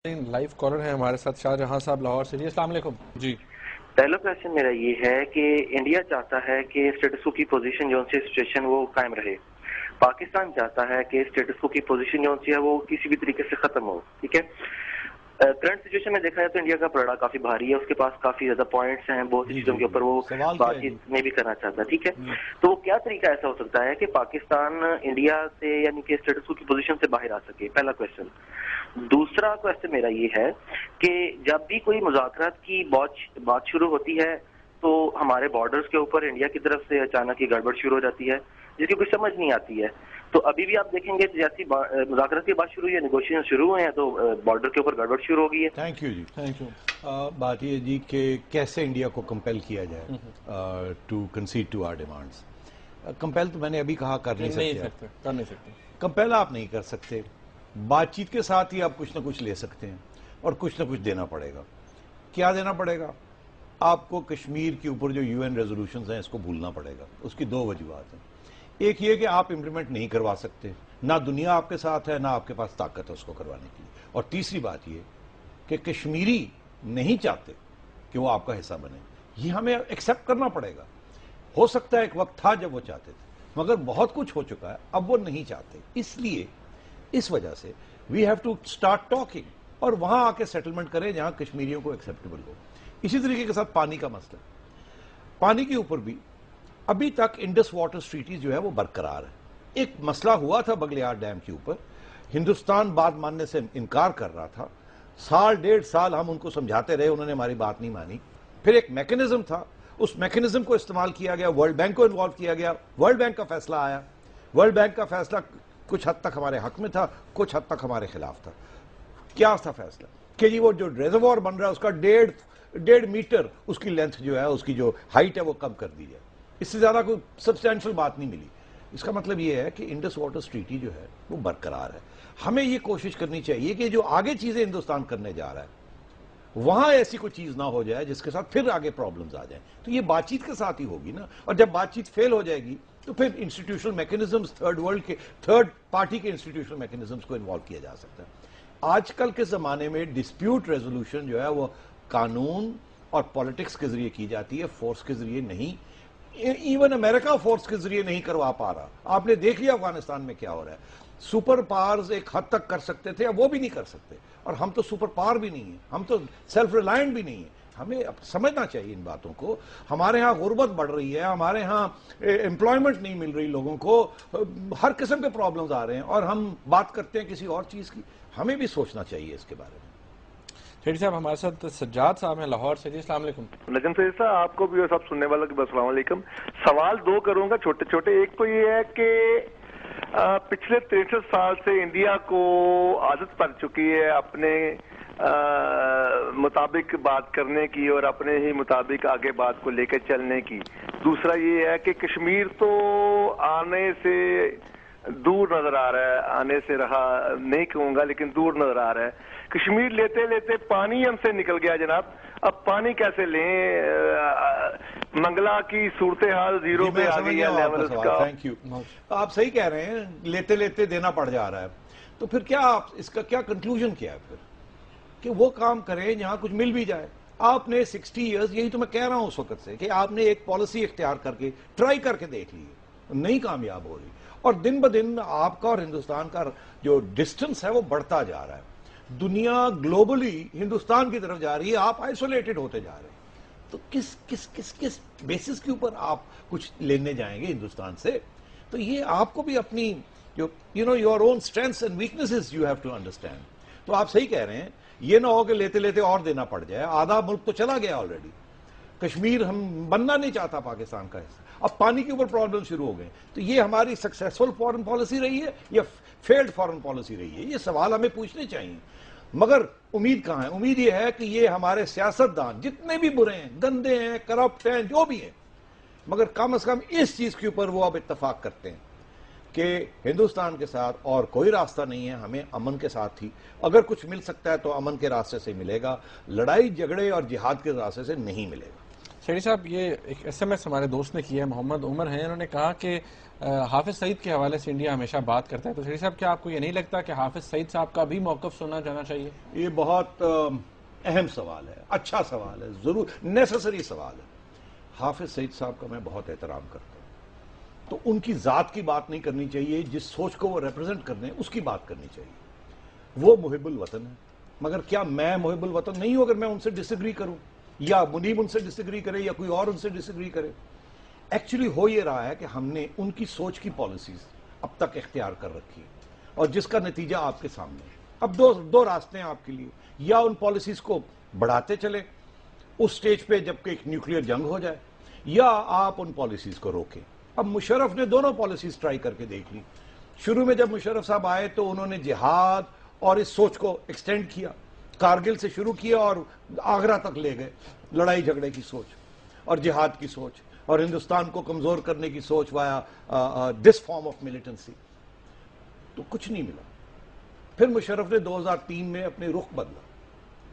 Live collar ہیں ہمارے ساتھ شاہجہاں صاحب لاہور سے. جی السلام علیکم. جی پہلا کوشچن میرا یہ ہے کہ انڈیا چاہتا ہے کہ اسٹیٹس کو کی پوزیشن جو سی سچویشن وہ قائم رہے. پاکستان چاہتا ہے کہ اسٹیٹس کو کی پوزیشن جو سی ہے وہ کسی بھی طریقے سے ختم ہو. ٹھیک ہے. کرنٹ سچویشن میں دیکھا ہے تو انڈیا کا پلڑا کافی بھاری ہے, اس کے پاس کافی زیادہ پوائنٹس ہیں, بہت سی چیزوں کے اوپر وہ بات چیت نہیں بھی کرنا چاہتا. ٹھیک ہے. تو کیا طریقہ ایسا ہو سکتا ہے کہ پاکستان انڈیا سے یعنی کہ اسٹیٹس کو کی پوزیشن سے باہر آ سکے؟ پہلا کوشچن. دوسرا کوشچن میرا یہ ہے کہ جب بھی کوئی مذاکرات کی بات شروع ہوتی ہے تو ہمارے بارڈرز کے اوپر انڈیا کی طرف سے اچانک ہی گڑبڑ شروع ہو جاتی ہے جس کی کچھ سمجھ نہیں آتی ہے. تو ابھی بھی آپ دیکھیں گے جیسی مذاکرات کی بات شروع ہوئی ہے, نیگوشیشن شروع ہوئے ہیں تو بارڈر کے اوپر گڑبڑ شروع ہو گئی ہے. تھینک یو جی. Thank you. بات یہ جی کہ کیسے انڈیا کو کمپیل کیا جائے to concede to our demands. Compel تو میں نے ابھی کہا کر نہیں سکتے. کمپیل آپ نہیں کر سکتے, بات چیت کے ساتھ ہی آپ کچھ نہ کچھ لے سکتے ہیں اور کچھ نہ کچھ دینا پڑے گا. کیا دینا پڑے گا؟ آپ کو کشمیر کے اوپر جو یو این ریزولوشنز ہیں اس کو بھولنا پڑے گا. اس کی دو وجوہات ہیں. ایک یہ کہ آپ امپلیمنٹ نہیں کروا سکتے, نہ دنیا آپ کے ساتھ ہے نہ آپ کے پاس طاقت ہے اس کو کروانے کی. اور تیسری بات یہ کہ کشمیری نہیں چاہتے کہ وہ آپ کا حصہ بنے. یہ ہمیں ایکسیپٹ کرنا پڑے گا. ہو سکتا ہے ایک وقت تھا جب وہ چاہتے تھے, مگر بہت کچھ ہو چکا ہے, اب وہ نہیں چاہتے. اس لیے اس وجہ سے we have to start talking اور وہاں آ کے سیٹلمنٹ کریں جہاں کشمیریوں کو ایکسیپٹیبل ہو. اسی طریقے کے ساتھ پانی کا مسئلہ, پانی کے اوپر بھی ابھی تک انڈس واٹر ٹریٹی جو ہے وہ برقرار ہے. ایک مسئلہ ہوا تھا بغلیار ڈیم کے اوپر, ہندوستان بات ماننے سے انکار کر رہا تھا. سال ڈیڑھ سال ہم ان کو سمجھاتے رہے, انہوں نے ہماری بات نہیں مانی. پھر ایک میکنزم تھا, اس میکنزم کو استعمال کیا گیا, ورلڈ بینک کو انوالو کیا گیا, ورلڈ بینک کا فیصلہ آیا. ورلڈ بینک کا فیصلہ کچھ حد تک ہمارے حق میں تھا, کچھ حد تک ہمارے خلاف تھا. کیا تھا فیصلہ کہ جی وہ جو ریزروار بن رہا ہے اس کا 1.5 میٹر اس کی لینتھ جو ہے, اس کی جو ہائٹ ہے وہ کم کر دی جائے. اس سے زیادہ کوئی سبسٹینشل بات نہیں ملی. اس کا مطلب یہ ہے کہ انڈس واٹر ٹریٹی جو ہے وہ برقرار ہے. ہمیں یہ کوشش کرنی چاہیے کہ جو آگے چیزیں ہندوستان کرنے جا رہا ہے وہاں ایسی کوئی چیز نہ ہو جائے جس کے ساتھ پھر آگے پرابلمز آ جائیں. تو یہ بات چیت کے ساتھ ہی ہوگی نا, اور جب بات چیت فیل ہو جائے گی تو پھر انسٹیٹیوشنل میکنزمز, تھرڈ پارٹی کے انسٹیٹیوشنل میکنزمز کو انوالو کیا جا سکتا ہے. آج کل کے زمانے میں ڈسپیوٹ ریزولوشن جو ہے وہ قانون اور پولیٹکس کے ذریعے کی جاتی ہے, فورس کے ذریعے نہیں. ایون امریکہ فورس کے ذریعے نہیں کروا پا رہا. آپ نے دیکھ لیا افغانستان میں کیا ہو رہا ہے. سپر پاورز ایک حد تک کر سکتے تھے, اب وہ بھی نہیں کر سکتے, اور ہم تو سپر پاور بھی نہیں ہیں, ہم تو سیلف ریلائنٹ بھی نہیں ہیں. ہمیں سمجھنا چاہیے ان باتوں کو. ہمارے ہاں غربت بڑھ رہی ہے, ہمارے ہاں امپلائمنٹ نہیں مل رہی لوگوں کو, ہر قسم کے پرابلمز آ رہے ہیں, اور ہم بات کرتے ہیں کسی اور چیز کی. ہمیں بھی سوچنا چاہیے اس کے بارے میں. شیٹی صاحب ہمارے ساتھ سجاد صاحب ہیں لاہور سے. جی السلام علیکم. نجم سید صاحب آپ کو بھی اور سب سننے والوں کو السلام علیکم. سوال دو کروں گا چھوٹے چھوٹے. ایک تو یہ ہے کہ پچھلے 63 سال سے انڈیا کو عادت پڑ چکی ہے اپنے مطابق بات کرنے کی اور اپنے ہی مطابق آگے بات کو لے کے چلنے کی. دوسرا یہ ہے کہ کشمیر تو آنے سے دور نظر آ رہا ہے, آنے سے رہا نہیں کہوں گا لیکن دور نظر آ رہا ہے. کشمیر لیتے لیتے پانی ہم سے نکل گیا جناب. اب پانی کیسے لیں؟ منگلا کی صورتحال زیرو پہ آ گئی ہے لیول اس کا. Thank you. آپ صحیح کہہ رہے ہیں, لیتے لیتے دینا پڑ جا رہا ہے. تو پھر کیا آپ اس کا کیا کنکلوژن کیا ہے پھر کہ وہ کام کریں جہاں کچھ مل بھی جائے. آپ نے 60 ایئرز, یہی تو میں کہہ رہا ہوں اس وقت سے, کہ آپ نے ایک پالیسی اختیار کر کے ٹرائی کر کے دیکھ لی, نہیں کامیاب ہو رہی, اور دن بدن آپ کا اور ہندوستان کا جو ڈسٹنس ہے وہ بڑھتا جا رہا ہے. دنیا گلوبلی ہندوستان کی طرف جا رہی ہے, آپ آئسولیٹڈ ہوتے جا رہے ہیں. تو کس بیسس کے اوپر آپ کچھ لینے جائیں گے ہندوستان سے؟ تو یہ آپ کو بھی اپنی جو your own strengths and weaknesses you have to understand. تو آپ صحیح کہہ رہے ہیں, یہ نہ ہو کہ لیتے لیتے اور دینا پڑ جائے. آدھا ملک تو چلا گیا آلریڈی. کشمیر ہم بننا نہیں چاہتا پاکستان کا حصہ. اب پانی کے اوپر پرابلم شروع ہو گئے. تو یہ ہماری سکسیسفل فورن پالیسی رہی ہے یا فیلڈ فورن پالیسی رہی ہے؟ یہ سوال ہمیں پوچھنے چاہیے. مگر امید کہاں ہے؟ امید یہ ہے کہ یہ ہمارے سیاستدان جتنے بھی برے ہیں, گندے ہیں, کرپٹ ہیں, جو بھی ہیں, مگر کم از کم اس چیز کے اوپر وہ اب اتفاق کرتے ہیں کہ ہندوستان کے ساتھ اور کوئی راستہ نہیں ہے, ہمیں امن کے ساتھ ہی اگر کچھ مل سکتا ہے تو امن کے راستے سے ملے گا, لڑائی جھگڑے اور جہاد کے راستے سے نہیں ملے گا. شہری صاحب یہ ایک SMS ہمارے دوست نے کیا ہے، محمد عمر ہیں، انہوں نے کہا کہ حافظ سعید کے حوالے سے انڈیا ہمیشہ بات کرتا ہے، تو شہری صاحب کیا آپ کو یہ نہیں لگتا کہ حافظ سعید صاحب کا بھی موقف سنا جانا چاہیے؟ یہ بہت اہم سوال ہے، اچھا سوال ہے، ضرور نیسیسری سوال ہے۔ حافظ سعید صاحب کا میں بہت احترام کرتا ہوں، تو ان کی ذات کی بات نہیں کرنی چاہیے، جس سوچ کو وہ ریپرزینٹ کرنے ہیں اس کی بات کرنی چاہیے۔ وہ محب الوطن ہے، مگر کیا میں محب الوطن نہیں ہوں اگر میں ان سے ڈس ایگری کروں، یا منیب ان سے ڈس ایگری کرے، یا کوئی اور ان سے ڈس ایگری کرے؟ ایکچولی ہو یہ رہا ہے کہ ہم نے ان کی سوچ کی پالیسیز اب تک اختیار کر رکھی اور جس کا نتیجہ آپ کے سامنے ہے۔ اب دو راستے ہیں آپ کے لیے، یا ان پالیسیز کو بڑھاتے چلیں اس سٹیج پہ جب کہ ایک نیوکلیئر جنگ ہو جائے، یا آپ ان پالیسیز کو روکیں۔ اب مشرف نے دونوں پالیسیز ٹرائی کر کے دیکھ لی۔ شروع میں جب مشرف صاحب آئے تو انہوں نے جہاد اور اس سوچ کو ایکسٹینڈ کیا، کارگل سے شروع کیا اور آگرہ تک لے گئے، لڑائی جھگڑے کی سوچ اور جہاد کی سوچ اور ہندوستان کو کمزور کرنے کی سوچ وایا دس فارم آف ملیٹنسی، تو کچھ نہیں ملا۔ پھر مشرف نے 2003 میں اپنے رخ بدلا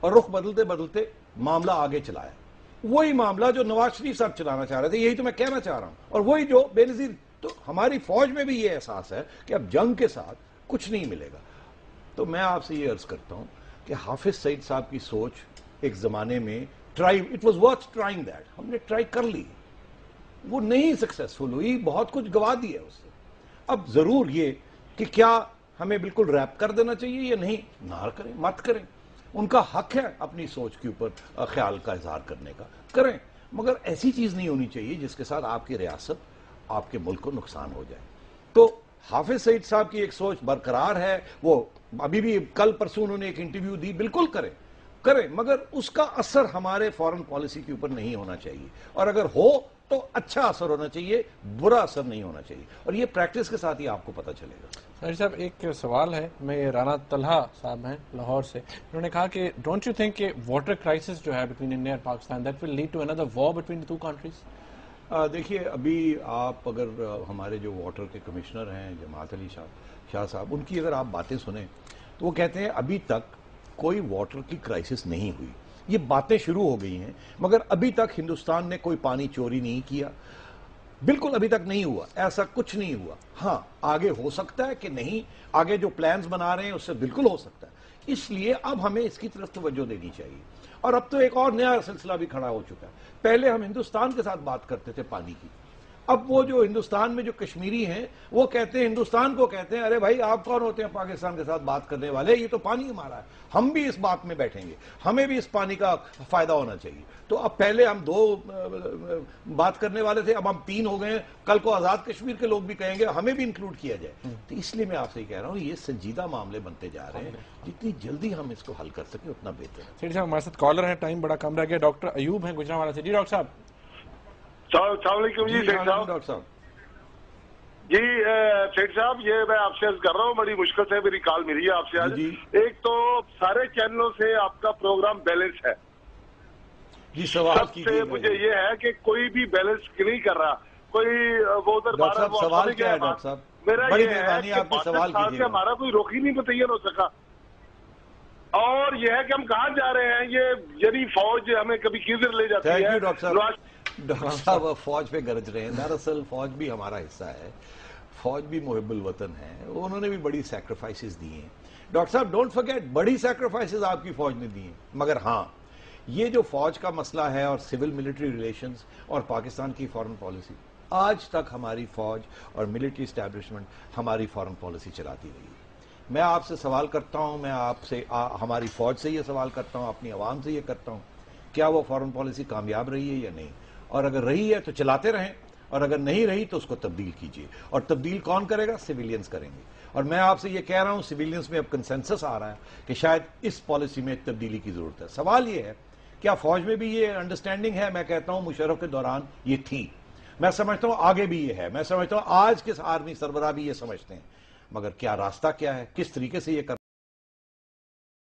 اور رخ بدلتے بدلتے معاملہ آگے چلایا، وہی معاملہ جو نواز شریف صاحب چلانا چاہ رہے تھے، یہی تو میں کہنا چاہ رہا ہوں، اور وہی جو بے نظیر۔ تو ہماری فوج میں بھی یہ احساس ہے کہ اب جنگ کے ساتھ کچھ نہیں ملے گا۔ تو میں آپ سے یہ عرض کرتا ہوں کہ حافظ سعید صاحب کی سوچ ایک زمانے میں it was worth trying that, ہم نے ٹرائی کر لی، وہ نہیں سکسیسفل ہوئی، بہت کچھ گوا دیا اس سے۔ اب ضرور یہ کہ کیا ہمیں بالکل ریپ کر دینا چاہیے یا نہیں، نہ کریں، مت کریں، ان کا حق ہے اپنی سوچ کے اوپر خیال کا اظہار کرنے کا، کریں، مگر ایسی چیز نہیں ہونی چاہیے جس کے ساتھ آپ کی ریاست، آپ کے ملک کو نقصان ہو جائے۔ تو حافظ سعید صاحب کی ایک سوچ برقرار ہے، وہ ابھی بھی کل پرسوں انہوں نے ایک انٹرویو دی، بالکل کریں، مگر اس کا اثر ہمارے فورن پالیسی کے اوپر نہیں ہونا چاہیے، اور اگر ہو تو اچھا اثر ہونا چاہیے، برا اثر نہیں ہونا چاہیے، اور یہ پریکٹس کے ساتھ ہی آپ کو پتہ چلے گا۔ شہری صاحب ایک سوال ہے، میں رانا طلحہ صاحب ہیں لاہور سے، انہوں نے کہا کہ ڈونٹ یو تھنک کہ واٹر کرائسس جو ہے بٹوین انڈیا اور Pakistan that will lead to another war between the two countries? دیکھیے ابھی آپ اگر ہمارے جو واٹر کے کمشنر ہیں جماعت علی شاہ صاحب، ان کی اگر آپ باتیں سنیں تو وہ کہتے ہیں ابھی تک کوئی واٹر کی کرائسس نہیں ہوئی، یہ باتیں شروع ہو گئی ہیں مگر ابھی تک ہندوستان نے کوئی پانی چوری نہیں کیا، بالکل ابھی تک نہیں ہوا، ایسا کچھ نہیں ہوا۔ ہاں آگے ہو سکتا ہے کہ نہیں، آگے جو پلانز بنا رہے ہیں اس سے بالکل ہو سکتا ہے، اس لیے اب ہمیں اس کی طرف توجہ دینی چاہیے۔ اور اب تو ایک اور نیا سلسلہ بھی کھڑا ہو چکا ہے، پہلے ہم ہندوستان کے ساتھ بات کرتے تھے پانی کی، اب وہ جو ہندوستان میں جو کشمیری ہیں وہ کہتے ہیں، ہندوستان کو کہتے ہیں ارے بھائی آپ کون ہوتے ہیں پاکستان کے ساتھ بات کرنے والے، یہ تو پانی ہمارا ہے، ہم بھی اس بات میں بیٹھیں گے، ہمیں بھی اس پانی کا فائدہ ہونا چاہیے۔ تو اب پہلے ہم 2 بات کرنے والے تھے، اب ہم 3 ہو گئے ہیں، کل کو آزاد کشمیر کے لوگ بھی کہیں گے ہمیں بھی انکلوڈ کیا جائے۔ تو اس لیے میں آپ سے یہ کہہ رہا ہوں یہ سنجیدہ معاملے بنتے جا رہے ہیں، جتنی جلدی ہم اس کو حل کر سکیں اتنا بہتر ہے۔ شہری صاحب ہمارے ساتھ کالر ہیں، ٹائم بڑا کم رہ گیا، ڈاکٹر ایوب ہیں گجرانوالہ سے۔ جی ڈاکٹر صاحب۔ السلام علیکم جی سیٹ صاحب۔ ڈاکٹر صاحب جی سیٹ صاحب، یہ میں آپ سے عرض کر رہا ہوں، بڑی مشکل سے میری کال ملی ہے آپ سے آج۔ ایک تو سارے چینلوں سے آپ کا پروگرام بیلنس ہے، سب سے مجھے یہ ہے کہ کوئی بھی بیلنس نہیں کر رہا، کوئی وہ ادھر سوال کیا ہے ڈاکٹر صاحب؟ میرا یہ ہے کہ 62 سال سے ہمارا کوئی رخ ہی نہیں متعین ہو سکا، اور یہ ہے کہ ہم کہاں جا رہے ہیں، یہ یعنی فوج ہمیں کبھی کدھر لے جاتی ہے۔ ڈاکٹر صاحب فوج پہ گرج رہے ہیں، دراصل فوج بھی ہمارا حصہ ہے، فوج بھی محب الوطن ہے، انہوں نے بھی بڑی سیکریفائسز دی ہیں۔ ڈاکٹر صاحب ڈونٹ فرگیٹ، بڑی سیکریفائسز آپ کی فوج نے دی ہیں، مگر ہاں یہ جو فوج کا مسئلہ ہے اور سول ملٹری ریلیشنز اور پاکستان کی فورن پالیسی، آج تک ہماری فوج اور ملٹری اسٹیبلشمنٹ ہماری فورن پالیسی چلاتی رہی ہے۔ میں آپ سے سوال کرتا ہوں، میں آپ سے ہماری فوج سے یہ سوال کرتا ہوں، اپنی عوام سے یہ کرتا ہوں، کیا وہ فورن پالیسی کامیاب رہی ہے یا نہیں؟ اور اگر رہی ہے تو چلاتے رہیں، اور اگر نہیں رہی تو اس کو تبدیل کیجیے، اور تبدیل کون کرے گا؟ سویلینز کریں گے۔ اور میں آپ سے یہ کہہ رہا ہوں سویلینز میں اب کنسنسس آ رہا ہے کہ شاید اس پالیسی میں تبدیلی کی ضرورت ہے۔ سوال یہ ہے کیا فوج میں بھی یہ انڈرسٹینڈنگ ہے؟ میں کہتا ہوں مشرف کے دوران یہ تھی، میں سمجھتا ہوں آگے بھی یہ ہے، میں سمجھتا ہوں آج کے آرمی سربراہ بھی یہ سمجھتے ہیں، مگر کیا راستہ کیا ہے، کس طریقے سے یہ